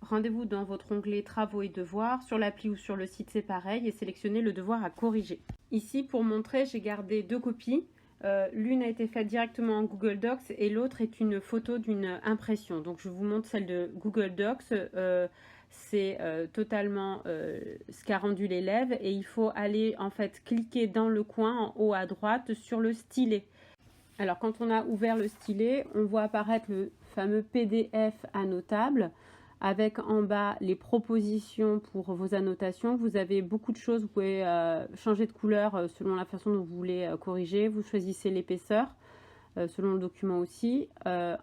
rendez-vous dans votre onglet Travaux et devoirs. Sur l'appli ou sur le site, c'est pareil, et sélectionnez le devoir à corriger. Ici, pour montrer, j'ai gardé deux copies. L'une a été faite directement en Google Docs et l'autre est une photo d'une impression. Donc je vous montre celle de Google Docs. C'est totalement ce qu'a rendu l'élève, et il faut aller en fait cliquer dans le coin en haut à droite sur le stylet. Alors quand on a ouvert le stylet, on voit apparaître le fameux PDF annotable avec en bas les propositions pour vos annotations. Vous avez beaucoup de choses, vous pouvez changer de couleur selon la façon dont vous voulez corriger. Vous choisissez l'épaisseur selon le document aussi.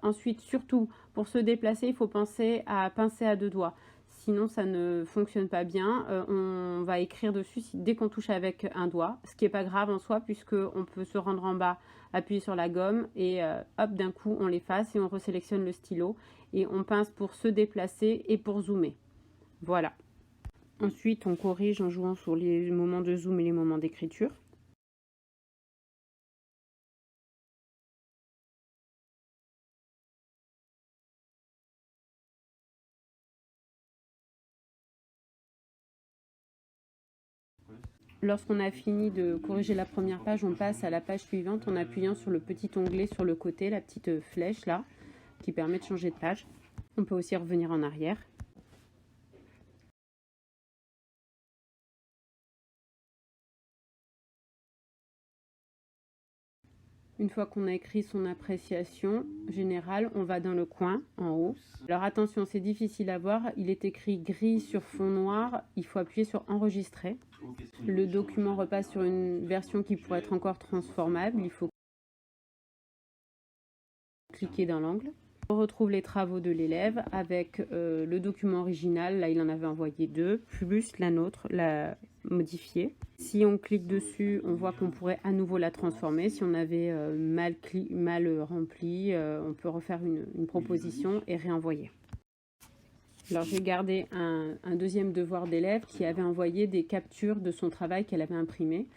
Ensuite, surtout, pour se déplacer, il faut penser à pincer à deux doigts. Sinon, ça ne fonctionne pas bien. On va écrire dessus dès qu'on touche avec un doigt, ce qui n'est pas grave en soi, puisqu'on peut se rendre en bas, appuyer sur la gomme et hop, d'un coup, on l'efface et on resélectionne le stylo. Et on pince pour se déplacer et pour zoomer. Voilà. Ensuite, on corrige en jouant sur les moments de zoom et les moments d'écriture. Lorsqu'on a fini de corriger la première page, on passe à la page suivante en appuyant sur le petit onglet sur le côté, la petite flèche là, qui permet de changer de page. On peut aussi revenir en arrière. Une fois qu'on a écrit son appréciation générale, on va dans le coin, en haut. Alors attention, c'est difficile à voir, il est écrit gris sur fond noir, il faut appuyer sur enregistrer. Le document repasse sur une version qui pourrait être encore transformable, il faut cliquer dans l'angle. On retrouve les travaux de l'élève avec le document original, là il en avait envoyé deux, plus la nôtre, la modifiée. Si on clique dessus, on voit qu'on pourrait à nouveau la transformer. Si on avait mal rempli, on peut refaire une proposition et réenvoyer. Alors j'ai gardé un deuxième devoir d'élève qui avait envoyé des captures de son travail qu'elle avait imprimé.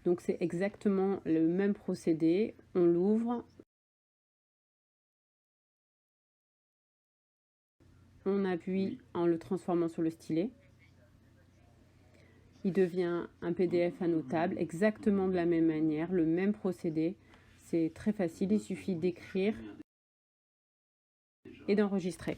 Donc c'est exactement le même procédé, on l'ouvre. On appuie en le transformant sur le stylet. Il devient un PDF annotable, exactement de la même manière, le même procédé. C'est très facile, il suffit d'écrire et d'enregistrer.